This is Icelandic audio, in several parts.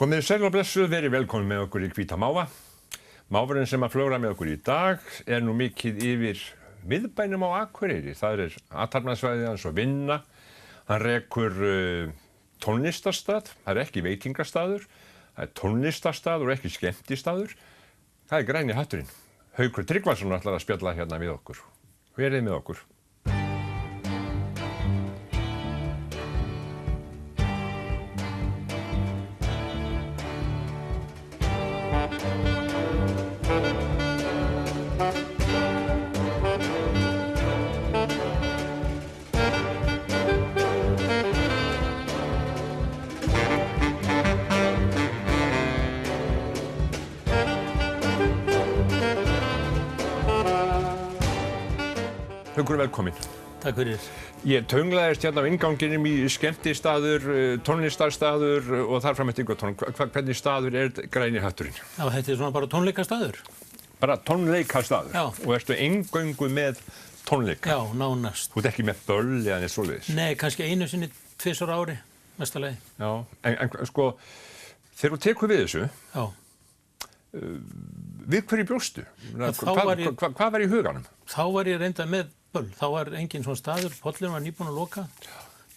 Komið sæl og blessuð, verið velkomin með okkur í Hvíta máva. Máfurinn sem að flögra með okkur í dag nú mikið yfir miðbænum á Akureyri. Það athafnasvæðið hans og vinna. Hann rekur tónlistarstað, það ekki veitingastaður. Það tónlistarstaður og ekki skemmtistaður. Það Græni hatturinn. Haukur Tryggvason ætlar að spjalla hérna við okkur. Verið með okkur. Haukur, velkomin. Takk fyrir. Ég tönglaðist hérna á innganginum í skemmtistaður, tónlistarstaður og þar fram eftir götunum. Hvernig staður Græni hatturinn? Já, þetta svona bara tónleikastaður. Bara tónleikastaður? Já. Og ertu eingöngu með tónleika? Já, nánast. Þú ert ekki með böll eða neitt svoleiðis? Nei, kannski einu sinni, tvisvar á ári, mesta lagi. Já, en sko, þegar þú tekur við þessu, Já. Við hverju bjóstu? Hvað var í huganum? Þá var ég reynda með böll. Þá var engin svona staður, pollurinn var nýbúinn að loka.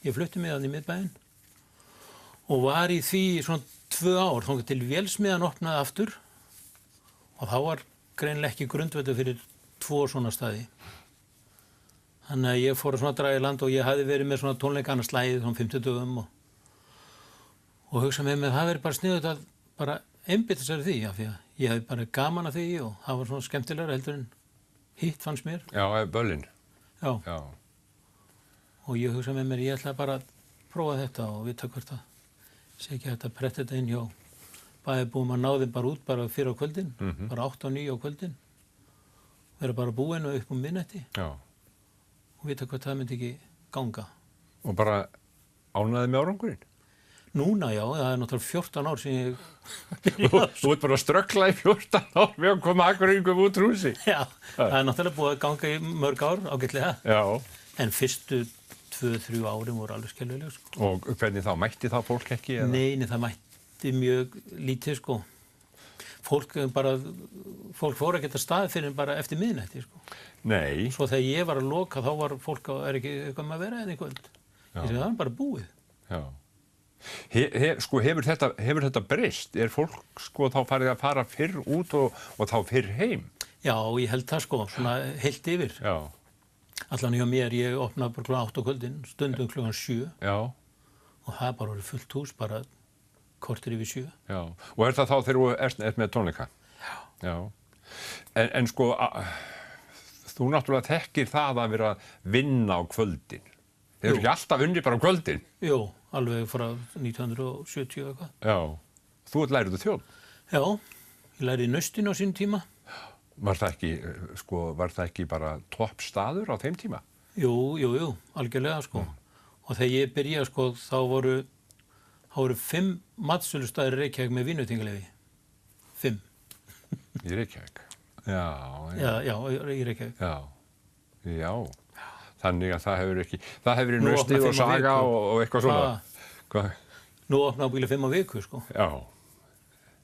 Ég flutti mig þarna í miðbæinn og var í því svona 2 ár, þangað til vélsmiðjan opnaði aftur og þá var greinilega ekki grundvöllur fyrir 2 svona staði. Þannig að ég fór að svona draga í land og ég hafði verið með svona tónleikana slæðið svona 50 dögum og hugsaði með mig það verið bara sniðugt að bara einbeita sér því, af því að ég hefði bara gaman af því og það var svona skemmtilegra heldur en hitt fannst mér. Já, böllin. Já. Já. Og ég hugsaði með mér, ég ætla bara að prófa þetta og vita hvort það sé ekki hægt að pretta þetta inn hjá bæjarbúum að ná þeim bara út bara fyrir á kvöldin, bara 8 og 9 á kvöldin, vera bara búin og upp miðnætti. Já. Og vita hvort það myndi ekki ganga. Og bara ánæði með árangurinn? Núna já, það náttúrulega 14 ár sem ég... Þú ert bara að ströggla í 14 ár við að koma Akureyringum út úr húsi. Já, það náttúrulega búið að ganga í mörg ár, ágætlega. Já. En fyrstu 2-3 árin voru alveg skelfileg, sko. Og hvernig þá? Mætti það fólk ekki? Eða? Nei, það mætti mjög lítið, sko. Fólk fór ekki að staði fyrir bara eftir miðnætti, sko. Nei. Svo þegar ég var að loka, þá var fólk ekki eitthvað með að vera eða eitthvað. Ég segi, það var bara búið. Já. Sko, hefur þetta breyst? Fólk sko þá farið að fara fyrr út og þá fyrr heim? Já, ég held það sko, svona heilt yfir. Já. Allan hjá mér, ég opnaði bara kl. 8 á kvöldin, stundum kl. 7. Já. Og það bara verið fullt hús, bara korter yfir 7. Já. Og það þá þegar þú ert með tónleika? Já. Já. En sko, þú náttúrulega þekkir það að vera að vinna á kvöldin. Þeir eru ekki alltaf unni bara á kvöldin? Jú, alveg frá 1970 eitthvað. Já. Þú læriðu þjón? Já, ég læriði naustin á sín tíma. Var það ekki bara topp staður á þeim tíma? Jú, algjörlega sko. Og þegar ég byrjaði sko, þá voru 5 matsölustaðir í Reykjavík með vínveitingaleyfi. 5. Í Reykjavík? Já. Já, í Reykjavík. Já. Þannig að það hefur verið Naustið og Saga og eitthvað svona. Hvað? Nú opnaði bíla 5 á viku, sko. Já.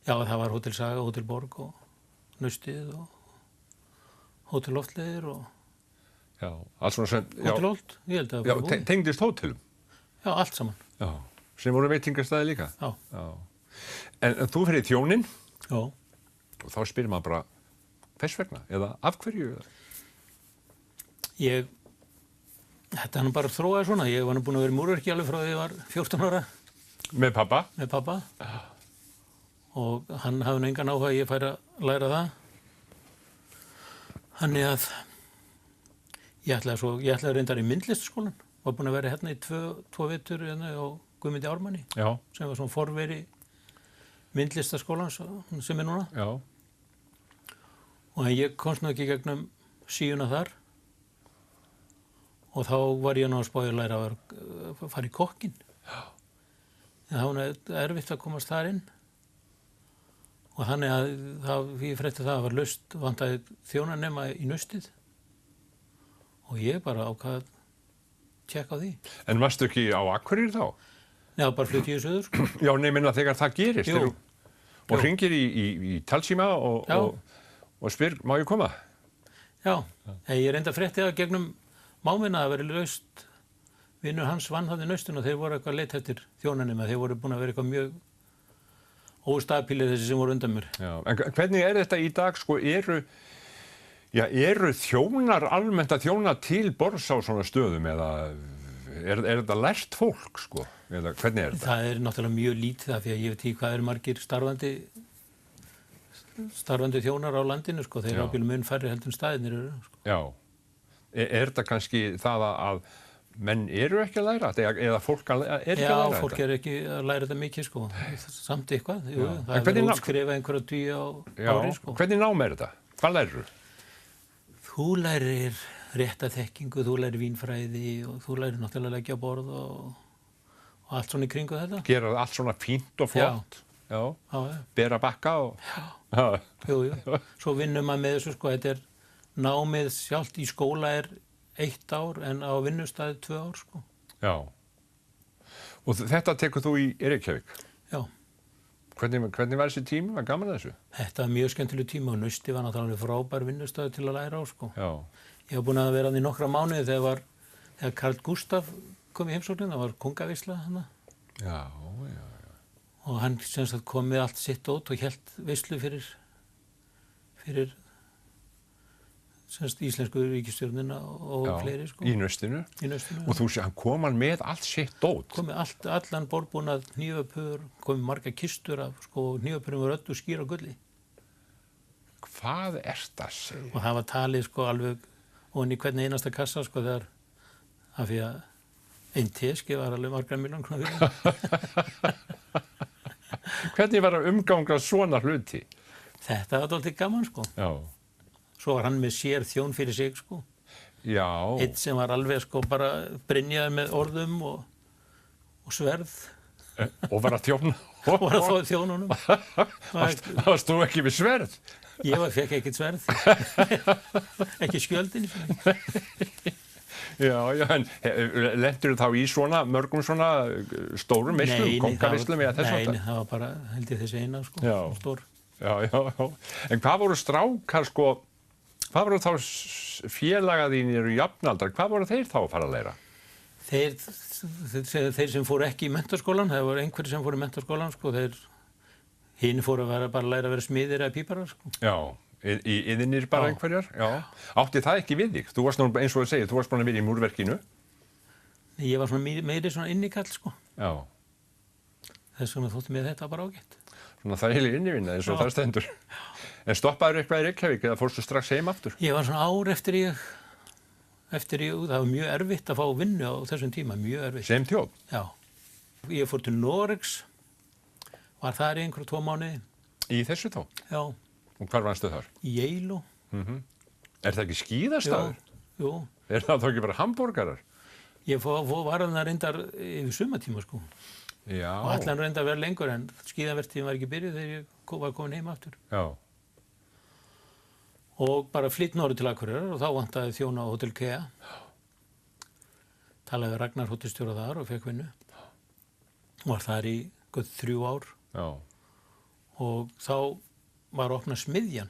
Já, það var Hótel Saga, Hótel Borg og Naustið og Hótel Loftleiðir og... Já, allt svona sem... Hótel Holt, ég held að það var búið. Já, tengdist hótelum? Já, allt saman. Já, sem voru veitingastaði líka? Já. En þú fyrir þjóninn? Já. Og þá spyrir maður bara, hvers vegna? Eða af hverju? Þetta bara þróaði svona. Ég var búinn að vera í múrverki alveg frá því ég var 14 ára. Með pappa? Með pappa. Og hann hafði engan áhuga að ég færi að læra það. Þannig að ég ætlaði reyndar í myndlistaskólan. Var búinn að vera hérna í 2 vetur hérna á Guðmundi Ármanni. Já. Sem var svona forveri myndlistaskólans sem núna. Já. Og ég komst nú ekki gegnum síuna þar. Og þá var ég að spá að læra að fara í kokkinn. Já. En það var erfitt að komast þar inn. Og þannig að ég frétti það að var laust vantaði þjónanema í Naustið. Og ég bara ákvað að tjekka á því. En varstu ekki á Akureyri þá? Neða, bara flutti ég suður, sko. Já, minna þegar það gerist. Jú. Og hringir í talsíma og spyr, má ég koma? Já, ég reynda frétti það gegnum mámina að vera laust. Vinnur hans vann það í naustun og þeir voru eitthvað leitt eftir þjónanum að þeir voru búin að vera eitthvað mjög óstabílir þessi sem voru undan mér. Já, en hvernig þetta í dag, sko, eru þjónar almennt að þjóna til borðs á svona stöðum eða er þetta lært fólk, sko? Eða hvernig þetta? Það náttúrulega mjög lítið það því að ég veit ekki hvað margir starfandi þjónar á landinu, sko. Þeir eru ábyggilega mun færri heldur en staðirnir eru, sko. Já. Þetta kannski það að menn eru ekki að læra þetta eða fólk er ekki að læra þetta? Já, fólk er ekki að læra þetta mikið, sko. Samt eitthvað. Jú, það er að útskrifa einhverja 10 á ári, sko. Hvernig nám er þetta? Hvað lærir þú? Þú lærir réttaþekkingu, þú lærir vínfræði og þú lærir náttúrulega að leggja á borð og allt svona í kringu þetta. Gera allt svona fínt og flott. Já. Bera bakka og... Já. Jú. Svo vinnum maður með þessu, sko. Þetta er námið sjálft í skóla 1 ár en á vinnustæði 2 ár, sko. Já. Og þetta tekur þú í Reykjavík? Já. Hvernig var þessi tími? Var gaman að þessu? Þetta var mjög skemmtileg tími og Nausti var náttúrulega frábær vinnustæði til að læra á, sko. Já. Ég var búinn að vera í nokkra mánuði þegar Karl Gústaf kom í heimsóknin, það var kongaveisla hana. Já. Og hann semst kom með allt sitt út og hélt veislu fyrir semst íslensku ríkisstjórnina og fleiri, sko. Í Naustinu? Í Naustinu. Og kom hann með allt sitt út? Kom með allan borðbúnað, hnífapör, kom með marga kistur af, sko, hnífapörum var öll og skýr á gulli. Hvað þetta að segja? Og það var talið, sko, alveg ofan í hvern einasta kassa, sko, þegar af því að einn teski var alveg margar milljón krónur fyrir. Hvernig var að umganga svona hluti? Þetta var dálítið gaman, sko. Já. Svo var hann með sér þjón fyrir sig, sko. Já. Einn sem var alveg, sko, bara brynjaður með orðum og sverð. Og var að þjóna? Og var að þjóna honum. Varst þú ekki með sverð? Ég fekk ekkert sverð. Ekki skjöldin. Já, en lentur þá í svona, mörgum svona stórum veislum, kongavíslum eða þess að? Nei, það var bara, held ég þessi eina, sko, stór. Já. En hvað voru strákar, sko, hvað voru þá félaga þínir og jafnaldrar, hvað voru þeir þá að fara að læra? Þeir sem fóru ekki í menntaskólan, það voru einhverjir sem fóru í menntaskólan, sko, hinn fóru að bara læra að vera smiðir eða píparar, sko. Já. Yðinir bara einhverjar? Já. Átti það ekki við þig? Þú varst nú, eins og þú segir, þú varst búin að vera í múrverkinu. Ég var svona meiri svona innikall, sko. Já. Þess vegna þótti mér þetta bara ágætt. Svona þægileg innivinna eins og það stendur. En stoppaður eitthvað í Reykjavík eða fórstu strax heim aftur? Ég var svona ár eftir ég, það var mjög erfitt að fá vinnu á þessum tíma, mjög erfitt. Sem þjóð? Já. Ég fór til Noregs, var þar í einhverja 2 mánuði. Í þessu þá? Já. Og hvar varstu þar? Í Eilo. Er það ekki skíðastaður? Jú. Er það þá ekki bara hamborgarar? Ég var hann að reyndar yfir sumatíma, sko. Já. Og allan reyndar að vera lengur en skíðavertíðin var ekki byrjuð þegar ég var komin heim aftur. Já. Og bara flytt norður til Akureyrar og þá vantaði þjóna á Hotel Kea. Talaði við Ragnar hótelstjóra þar og fekk vinnu. Var þar í 3 ár. Já. Og þá var opnað Smiðjan.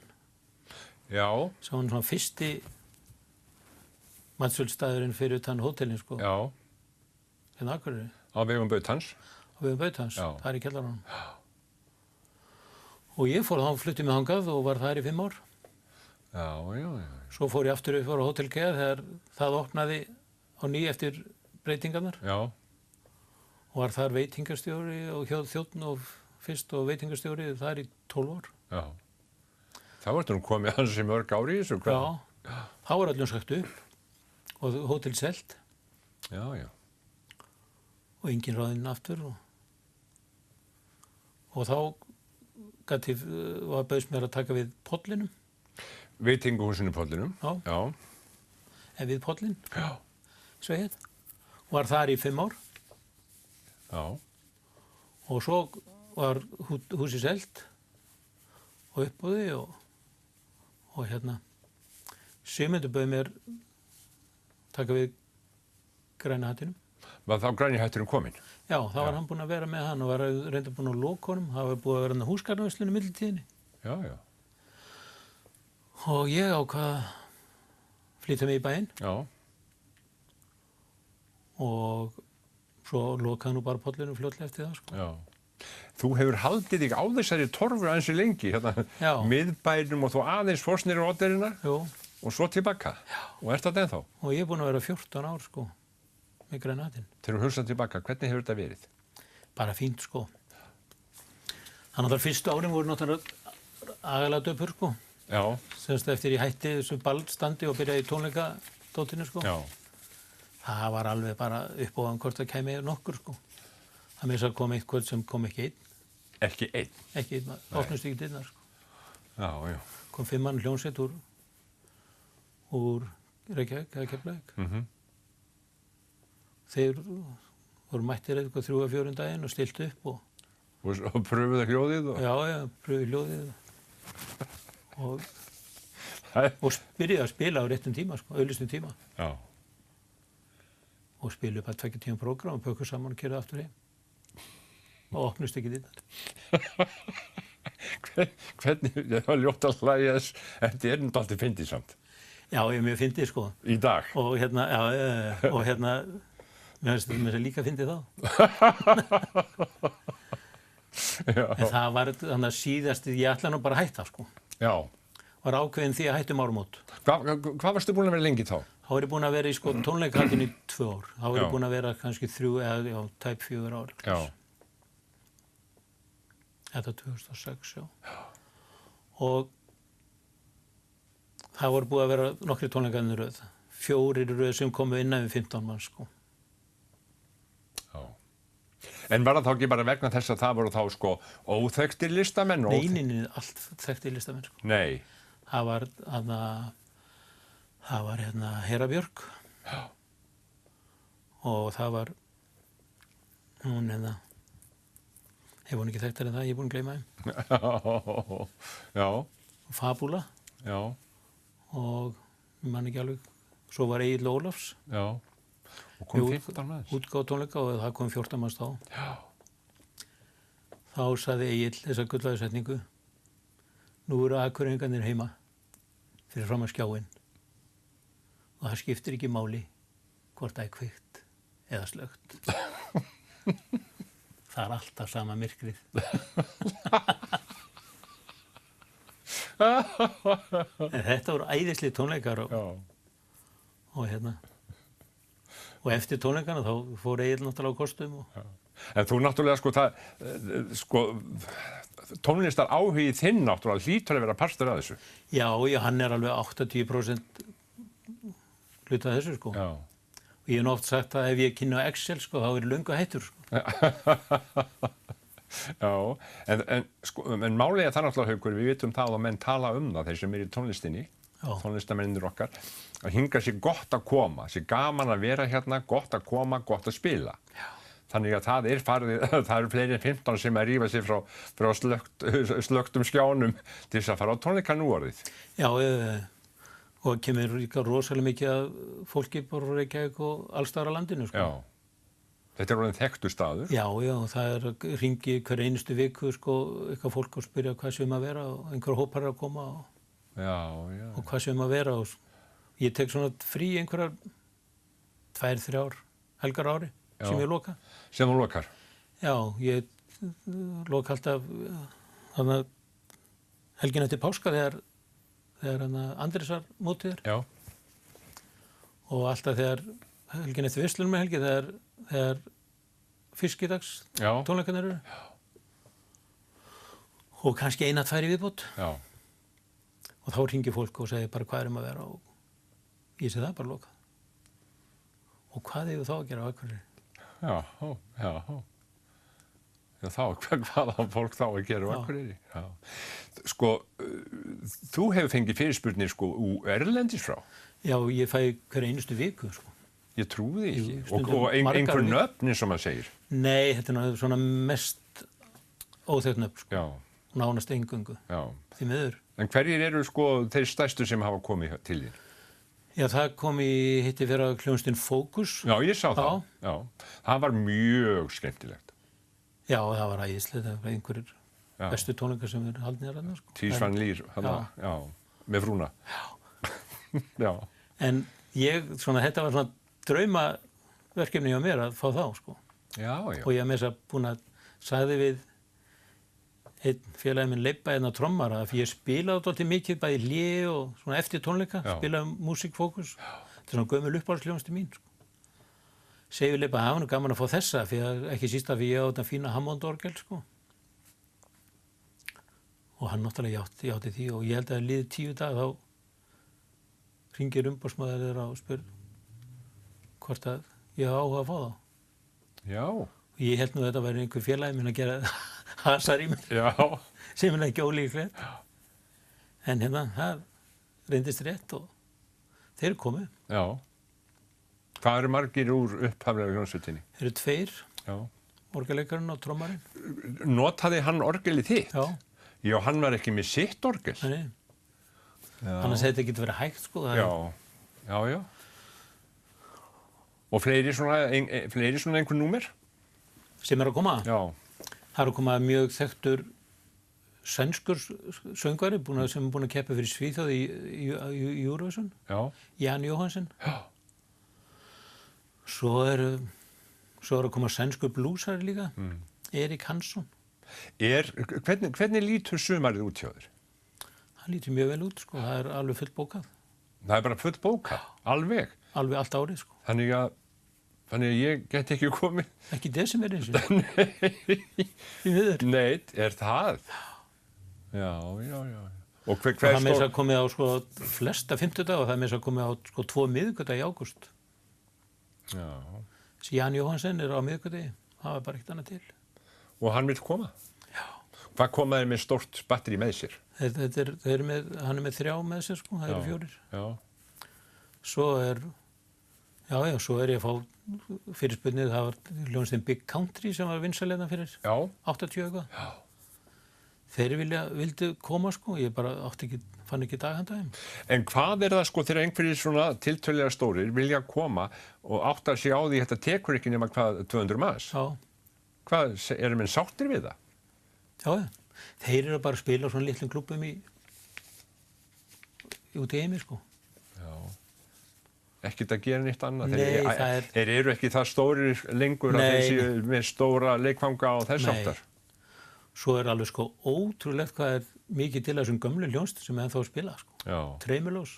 Já. Sem var svona fyrsti matsöldsstaðurinn fyrir utan hótelin, sko. Já. Hérna Akureyri. Á vegum Bautans? Á vegum Bautans, það í kjallaranum. Já. Og ég flutti mig þangað og var þar í 5 ár. Já. Svo fór ég aftur upp á Hotel Kea þegar það opnaði á ný eftir breytingarnar. Já. Og var þar veitingastjóri og þjónn og fyrst og veitingastjóri þar í 12 ár. Já. Þá ertu nú komið ansi mörg ári í þessu, hvað? Já. Þá var öllum sagt upp og hótel selt. Já. Og engin ráðinn aftur og þá var bauðst mér að taka við Pollinum. Veitinguhúsinu Pollinum? Já. Við Pollin? Já. Svo hér. Og var þar í 5 ár. Já. Og svo var húsið selt og uppbúði og hérna Sigmundur bauð mér taka við Græna hattinum. Var þá Græni hatturinn kominn? Já, þá var hann búinn að vera með hann og var reynda búinn að loka honum. Það var búið að vera hann að húsgagnarverslun í millitíðinni. Já, já. Og ég ákvað að flytja mig í bæinn. Já. Og svo lokaði nú bara pollinu fljótlega eftir það, sko. Já. Þú hefur haldið þig á þessari torfu ansi lengi, hérna, Já. miðbænum og þú aðeins fórst niður á Odderina Jú. og svo tilbaka. Já. Og ert þetta ennþá? Og ég er búinn að vera 14 ár, sko, með Grenadinn. Þegar þú hugsað tilbaka, hvernig hefur þetta verið? Bara fínt, sko. Þannig að fyrstu árin voru náttúrulega agalega döpur, sko. Já. Semst eftir ég hætti þessu ballstandi og byrjaði í tónleikadótinu, sko. Já. Það var alveg bara upp á hann hvort það kæmi nokkur, sko. Það með þess að kom eitthvað sem kom ekki einn. Ekki einn? Ekki einn, opnust ekki dyrnar, sko. Já, já. Kom 5 mann hljómsveit úr Reykjavík, eða Keflavík. Þeir voru mættir eitthvað 3-4 daginn og stilt upp og pröfuðu hljóðið? Já, pröfuðu hljóðið og byrjaði að spila á réttum tíma, sko, auðlistum tíma. Já. Og spiluðu bara 2 tíma prógram og pökkuðu saman og keyrðu aftur heim. Og opnust ekki dyrnar. Hvernig, það var ljótt að hlæja þess, þetta er náttúrulega alltaf fyndið samt. Já, ég mjög fyndið, sko. Í dag? Og hérna, mér finnst þetta líka fyndið þá. Já. En það var þannig að síðast, ég ætla nú bara að hætta, sko. Já. Var ákveðin því að hættum áramót. Hvað varstu búin að vera lengi þá? Þá var ég búin að vera í sko tónleikahaldinu í 2 ár. Þá var ég búin að vera kannski 3 eða tæp 4 ár. Já. Þetta 2006, já. Og það voru búið að vera nokkri tónleikarnir röð. 4 röð sem komu innan við 15 mann, sko. Já. En var það þá ekki bara vegna þess að það voru þá sko óþekktir listamenn? Nei, allt þekktir listamenn, sko. Nei. Það var Hera Björk. Já. Og það var hún Ef hún ekki þekktar en það, ég er búinn að gleyma þeim. Já. Fabula. Já. Og ég man ekki alveg. Svo var Egill Ólafs. Já. Og kom 15 manns. Útgáfa tónleika og það kom 14 manns þá. Já. Þá sagði Egill þessa gullvæðissetningu. Nú eru Akureyringarnir heima fyrir fram að skjáinn. Og það skiptir ekki máli hvort það er kveikt eða slökkt. Það er alltaf sama myrkrið. En þetta voru æðislega tónleikar og eftir tónleikana þá fór Egill náttúrulega á kostum. En þú náttúrulega tónlistar áhugi þinn náttúrulega hlýtur að vera partur af þessu. Já, hann er alveg 80% hluta af þessu, sko. Já. Og ég hef oft sagt að ef ég kynni á Excel, sko, þá er ég löngu hættur, sko. Já, en málið er það náttúrulega, Haukur, við vitum það að menn tala það, þeir sem eru í tónlistinni, tónlistamennir okkar, að hinga sér gott að koma, sér gaman að vera hérna, gott að koma, gott að spila. Já. Þannig að það eru fleiri en 15 sem að rífa sér frá slöktum skjánum til þess að fara á tónleika núorðið. Já, og kemur líka rosalega mikið af fólki bara Reykjavík og allstaðar á landinu, sko. Já. Þetta er orðinn þekktur staður. Já, það hringi hver einustu viku, sko, eitthvað fólk og spyrja hvað sem að vera og einhver hópar að koma og hvað sem að vera. Og ég tek svona frí einhverjar 2-3 helgar á ári sem ég loka. Sem þú lokar? Já, ég loka alltaf helgin eftir páska þegar Andrésar mótið er. Já. Og alltaf þegar helgin eftir veislunum helgi þegar fiskidags tónleikarnir eru. Já. Og kannski 1-2 í viðbót. Já. Og þá hringir fólk og segir bara hvað að vera og ég segi það bara loka. Og hvað hefur þá að gera á Akureyri? Já, hvað á fólk þá að gera á Akureyri? Já. Sko, þú hefur fengið fyrirspurnir sko erlendis frá. Já, ég fæ hver einustu viku, sko. Ég trúi því ekki. Og einhver nöfn, eins og maður segir. Nei, þetta er svona mest óþekkt nöfn, sko. Já. Nánast eingöngu. Já. Því miður. En hverjir eru sko þeir stærstu sem hafa komið til þín? Já, það kom í hitti fyrir hljómsveitin Fókus. Já, ég sá það. Já. Það var mjög skemmtilegt. Já, það var æðislegt. Það var einhverjir bestu tónleikar sem er haldnir þarna, sko. Tísvan Lýr, já, með frúna. Já. Já. En þetta var svona draumaverkefni hjá mér að fá þá, sko. Já. Og ég hef með þess að búin að sagði við einn félagi minn Leibba hérna trommara, að ég spilaði dálítið mikið bæði í hléi og svona eftir tónleika, spilaði Music Focus. Þetta er svona gömul uppáhaldsljónsti mín, sko. Segi við Leibba, það var nú gaman að fá þessa, fyrir ekki síst að ég á þetta fína Hammond-orgel, sko. Og hann náttúrulega játti því og ég held að liðið 10 daga þá hringir umboðsmaður þeirra og spyr hvort að ég á að fá þá. Já. Og ég held nú að þetta væri einhver félagi minn að gera hasar í mig. Já. Sem er ekki ólíklegt. En hérna, það reyndist rétt og þeir komu. Já. Hvað eru margir úr upphaflega hljómsveitinni? Þeir eru 2. Já. Orgelleikarinn og trommarinn. Notaði hann orgelið þitt? Já. Já, hann var ekki með sitt orgel. Nei. Annars hefði þetta ekki verið hægt, sko. Já. Og fleiri svona einhver númer? Sem er að koma? Já. Það er að koma mjög þekktur sænskur söngvari sem er búinn að keppa fyrir Svíþjóð í Eurovision. Já. Jan Johansen. Já. Svo er að koma sænskur blúsari líka. Erik Hansson. Hvernig lítur sumarið út hjá þér? Það lítur mjög vel út, sko. Það er alveg fullt bókað. Það er bara fullt bókað? Alveg? Alveg allt árið, sko. Þannig að ég get ekki komið? Ekki í desember eins og. Nei, er það? Já. Og hver það með þess að komið á, sko, flesta 50 daga og það með þess að komið á, sko, 2 miðvikudaga í ágúst. Já. Þessi Jan Johansen er á miðvikudagi. Það var bara ekkert annað til. Og hann vil koma? Já. Hvað komaði með stórt batteri með sér? Hann er með 3 með sér, sko, það eru 4. Já. Svo er ég að fá fyrirspurnir, það var hljómsveitin Big Country sem var vinsælega fyrir 80 eitthvað. Já. Þeir vildu koma, sko, ég bara fann ekki daghandaðum. En hvað er það, sko, þegar einhverjir svona tiltölulega stórir vilja koma og áttar sig á því þetta tekur ekki nema 200 manns? Já. Hvað, eru menn sáttir við það? Já. Þeir eru bara að spila á svona litlum klúbbum út í heimi, sko. Já. Ekkert að gera neitt annað. Nei, Þeir eru ekki það stórir lengur að þeir séu með stóra leikfanga og þess áttar. Svo er alveg, sko, ótrúlegt hvað er mikið til þessum gömlu hljómsveitum sem ennþá spila, sko. Já. Tremulous.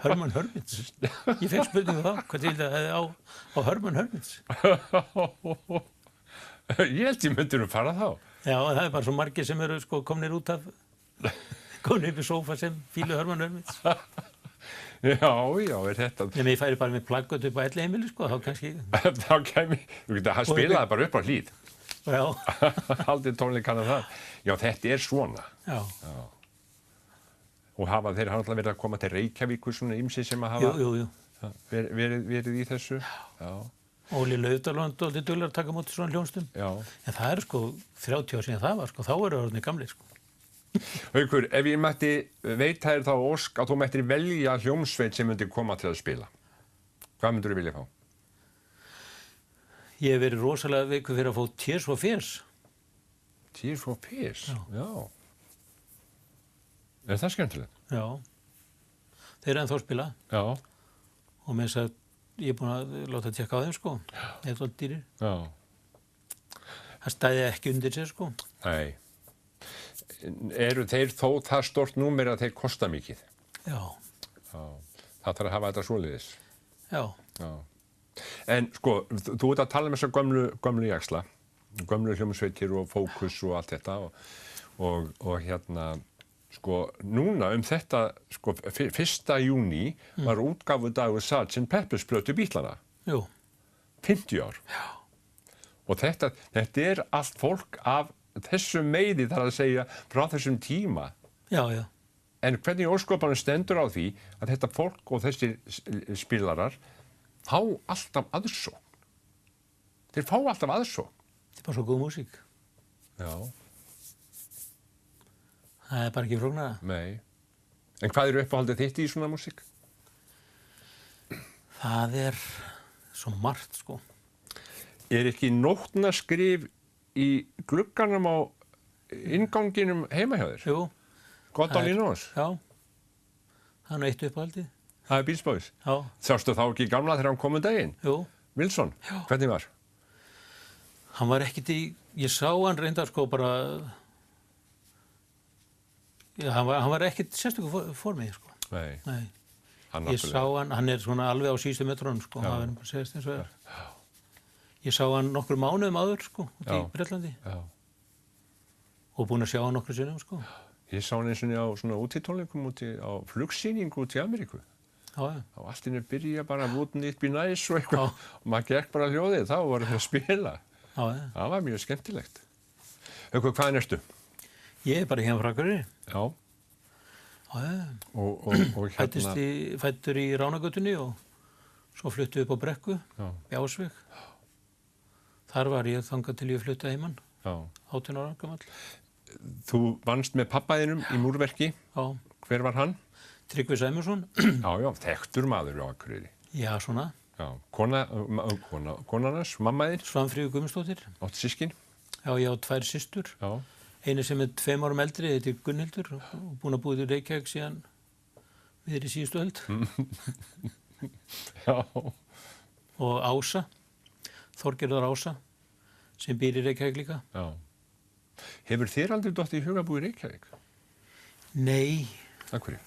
Hermann Hermits. Ég fekk spurningu þá, hvað til það hefði á Hermann Hermits. Ég held ég myndir fara þá. Já, það er bara svo margir sem eru, sko, komnir upp í sófa sem fílu Hermann Hermits. Já, er þetta... En ég færi bara með plaggot upp á Elliheimili, sko, þá kannski... Þá kemur, hann spilaði bara upp á Hlíð. Já. Haldið tónleikana það. Já, þetta er svona. Já. Og þeir hafa alltaf verið að koma til Reykjavíkur svona ýmsir sem að hafa verið í þessu. Já. Óli Laufdal og duglegur að taka á móti svona hljómsveitum. Já. En það er, sko, 30 ár síðan það var, sko, þá eru orðnir gamlir, sko. Haukur, ef ég mætti veita þér þá ósk að þú mættir velja hljómsveit sem myndi koma til að spila, hvað myndir þú vilja fá? Ég hef verið rosalega veikur fyrir að fá Tears for Fears. Tears for Fears? Já. Er það skemmtilegt? Já. Þeir eru ennþá að spila. Já. Og með þess að ég er búinn að láta að tjekka á þeim, sko. Það er svolítið dýrir. Já. Það stæði ekki undir sér, sko. Nei. Eru þeir þó það stórt númer að þeir kosta mikið? Já. Já. Það þarf að hafa þetta svoleiðis. Já. Já. En sko, þú ert að tala um þessa gömlu jaxla, gömlu hljómsveitir og Fókus og allt þetta og hérna, sko, núna þetta, sko, 1. júní var útgáfudagur Sgt. Pepper's plötu Bítlana. Jú. 50 ár. Já. Og þetta er allt fólk af þessu meiði þar að segja frá þessum tíma. Já. En hvernig óskopanum stendur á því að þetta fólk og þessir spilarar fá alltaf aðsókn. Þeir fá alltaf aðsókn. Þetta er bara svo góð músík. Já. Það er bara ekki flóknara. Nei. En hvað eru uppáhaldið þitt í svona músík? Það er svo margt, sko. Er ekki nótnaskrif í glugganum á innganginum heima hjá þér? Jú, Gott á Línós? já. Það er nú eitt uppáhaldið. Það er Beach Boys? Já, Sástu þá ekki gamla þegar hann kom um daginn? jú. Wilson? Já. Hvernig var? Hann var ekkert ég sá hann reyndar sko bara, já, hann var ekkert sérstöku formi, sko. Nei, Nei. hann Ég sá hann er svona alveg á síðustu metrónum, sko, það verður bara að segja eins og er. Ég sá hann nokkur mánuðum áður, sko, út í Já. Bretlandi Já. og búinn að sjá hann nokkur sinnum, sko. Ég sá hann eins og á svona útitónleikum á flugsýningu út í Ameríku. Já, já. Á allt inni byrja bara wouldn't it be nice og eitthvað. Já. Og maður gekk bara hljóðið, þá voru þeir að spila. Já, já. Það var mjög skemmtilegt. Hvaðan ertu? Ég er bara hérna frá Akureyri. Já. Já, já. Og Fættur í Ránagötunni og svo fluttu upp á Brekku, Já. Bjásveg. Þar var ég þangað til ég flutta heimann, Já. 18 ára gamall. Þú vannst með pappaðinum í múrverki. Já, Hver var hann? Tryggvi Sæmundsson. Já, þekktur maður á Akureyri. Já, svona. Já. Konan hans, mammaðir, Svanfríður Guðmundsdóttir. átt sískin. Já, ég á 2 systur. Já. Einu sem er 2 árum eldri, þetta er Gunnhildur og búin að búið í Reykjavík síðan við erum í síðustu öld. Já. Og Ása, Þorgerður Ása, sem býr í Reykjavík líka. Já. Hefur þér aldrei dottið í hug að búa í Reykjavík? Nei, Af hverju?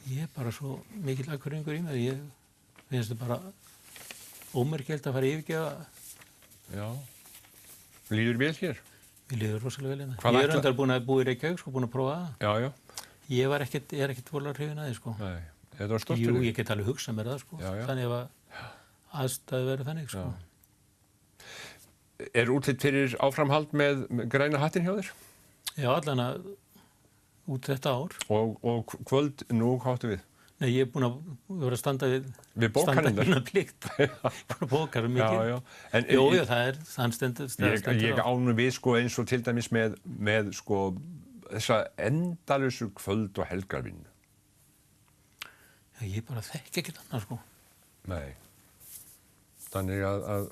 ég er bara svo mikill akureyringur í mér. Ég finnst þetta bara ómerkilegt að fara að yfirgefa. Já. Líður vel hér? Mér líður rosalega vel hérna. Hvað Ég er ætla- reyndar búin að búa í Reykjavík, sko, búin að prófa það. Já, já. Ég er ekkert vorulega hrifin að því, sko. Nei. Þetta var stoltur. Jú, ég get alveg hugsað mér það, sko. Já, já. Þannig að aðstæðu verið þannig, sko. Er útlitt fyrir áframhald með græna hattin hjá þér? Já, allan að út þetta ár. Og kvöld, nú hvað áttu við? Nei, ég er búin að vera að standa við bókarinn standa plikt. Búin að bókara Já, mikið. já. En Jú, hann stendur ég ánum við sko eins og til dæmis með sko þessa endalösu kvöld og helgarvinnu. Já, ég bara þekki ekkert annað, sko. Nei. Þannig að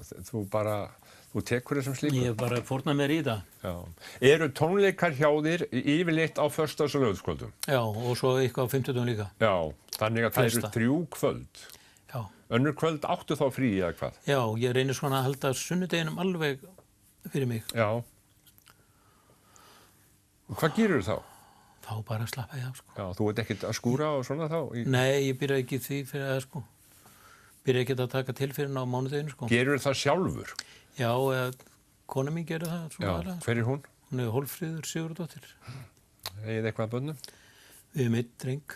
þú tekur þessum slíku. Ég bara fórna mér í það. Já. Eru tónleikar hjá þér yfirleitt á föstudags- og laugardagskvöldum? Já, og svo eitthvað á 50 líka. Já, þannig að það Flesta. eru 3 kvöld. Já. Önnur kvöld áttu þá frí eða hvað? Já, ég reynir svona að halda sunnudeginum alveg fyrir mig. Já. Og hvað gerur þá? Þá bara slappa ég af, sko. Já, þú ert ekkert að skúra og svona þá? Nei, ég byrja ekki því fyrir það, sko. Byrja ekki að taka til fyrir á mánudeginu, sko. Gerur það sjálfur? Já, kona mín gerir það svona Já, aðlega. hver er hún? Hún er Hólfríður Sigurðardóttir. Egið eitthvað að bönnum? Við erum einn dreng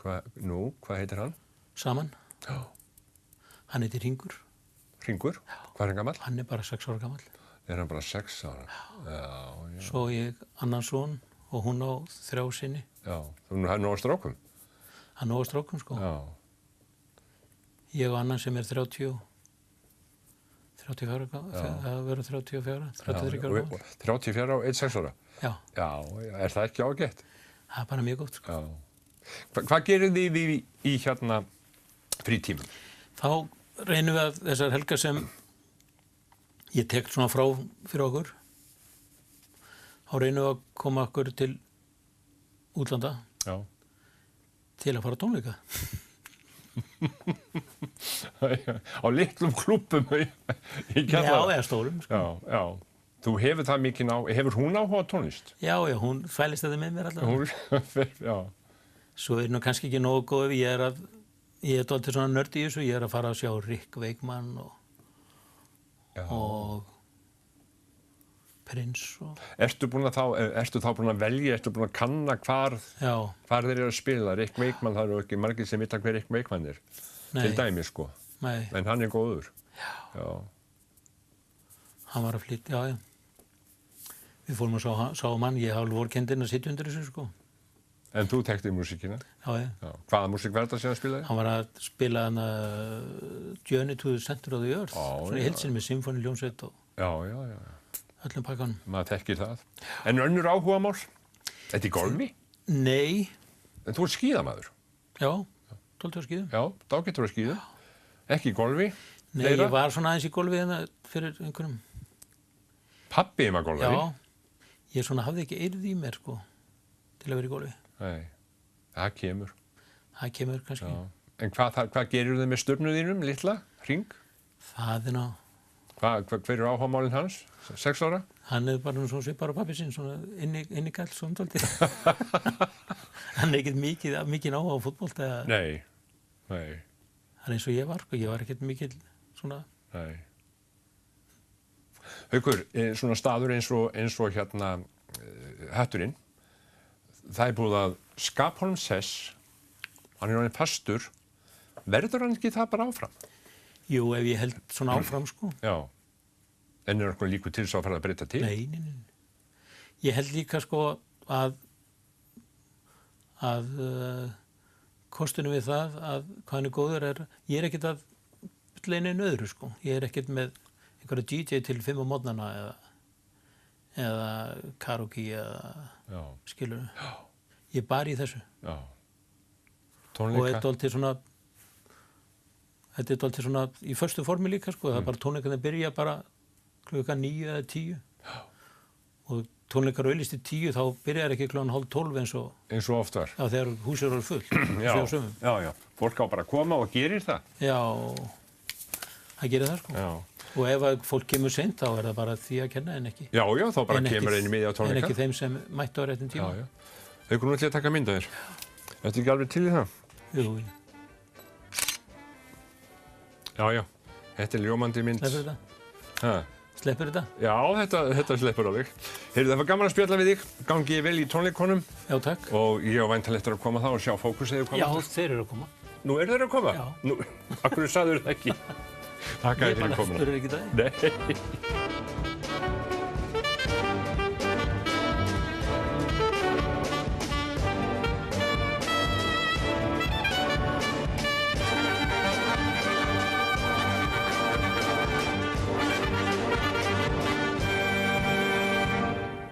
Hvað heitir hann? saman. Já. Hann heitir Hringur. Hringur? Hvað er hann gamall? Hann er bara 6 ára gamall. Er hann bara 6 ára? Já. Svo ég annan son og hún á 3 syni. Já, þú er nú á strákum? Hann á strákum, sko. Já. Ég og annan sem er 34 gamall. Það verður 34, 33 ára gamall. 34 og 1 6 ára? Já, Já, er það ekki ágætt? það er bara mjög gott, sko. Já. Hvað gerir þið í hérna frítímum? Þá reynum við að þessar helgar sem ég tek svona frá fyrir okkur, þá reynum við að koma okkur til útlanda Já. til að fara á tónleika. Á litlum klúbbum í Já, kjallara? eða stórum, sko. Já, já. Þú hefur það mikið hefur hún áhuga á tónlist? Já, hún fælist þetta með mér allavega. Já. Svo er nú kannski ekki nógu góð ef ég er dálítið svona nörd í þessu, ég er að fara að sjá Rick Wakeman og Prince og... Ertu þá búin að velja, ertu búin að kanna hvar þeir eru að spila? Rick Wakeman, það eru ekki margir sem vita hver Rick Wakeman er. Nei. Til dæmis, sko. Nei. En hann er góður. Já. Hann var að flytja, já. Við fórum að sá mann, ég hafði vorkendinn að sitja undir þessu, sko. En þú tekti músíkina? Já. Hvaða músík var þetta sem hann spilaði? Hann var að spila hann Journey to the Center of the Earth, svona í heilsinni með symfóni, hljómsveit og öllum pakkanum. Maður þekkir það. En önnur áhugamál? Þetta er golfi? Nei. En þú ert skíðamaður? Já, 12 skíðum. Já, dágættur á skíðum. Ekki í golfi. Nei, Fleira? ég var svona aðeins í golfi hérna fyrir einhverjum. Pabbi var golfari? Já, ég svona hafði ekki eirð í mér, sko, til að vera í golfi. Nei, það kemur. Það kemur kannski. Já. En hvað gerir þið með störnu þínum, litla, hring? Það er ná, Hver er áhugamálinn hans? 6 ára? hann er bara svona svipar á pappi sinn, svona inni kall, svona tóldi. Hann er ekkert mikið áhuga á fútbolta. Nei. Hann er eins og ég var, sko, ég var ekkert mikið svona. Nei. Haukur, svona staður eins og hérna hatturinn, það er búið að Skapholm sess, hann er orðinn fastur, verður hann ekki það bara áfram? Jú, ef ég held svona áfram, sko. Já, en er eitthvað líku til svo að fara að breyta til? Nei. Ég held líka, sko, að kostunum við það að hvað hann er góður ég er ekkert að leina einu öðru, sko. Ég er ekkert með einhverja DJ til 5 á morgnana eða karaoke eða skilur. Ég er bara í þessu. Já. Og Tónleika? þetta er dálítið svona í förstu formi líka, sko. Það er bara tónleikarnir byrja bara klukkan 9 eða 10. Og tónleikar auðlýst í 10, þá byrjar ekki klukkan 11:30 Eins og oft var? Já, þegar húsið eru fullt. Já. Fólk á bara að koma og gerir það? Já, það gerir það, sko. Já. Og ef að fólk kemur seint, þá er það bara því að kenna en ekki. Já, þá bara kemur einu miðja á tónleika. En ekki þeim sem mættu á réttum tíma. Já. Haukur, nú ætlum ég að taka mynd af þér. Ertu ekki alveg til í það? Jú. Já. Þetta er ljómandi mynd. Sleppur þetta? Ha? Sleppur þetta? Já, þetta sleppur alveg. Heyrðu, það var gaman að spjalla við þig. Gangi ég vel í tónleikunum. Já, takk. Og ég á væntanlegt að koma þá og sjá Fókus eða koma. Já, þeir eru að koma. Nú eru þeir að koma? Já. Nú, akkur sagður það ekki? Þakka þér fyrir komuna. Ég bara aftur er ekki það. Nei.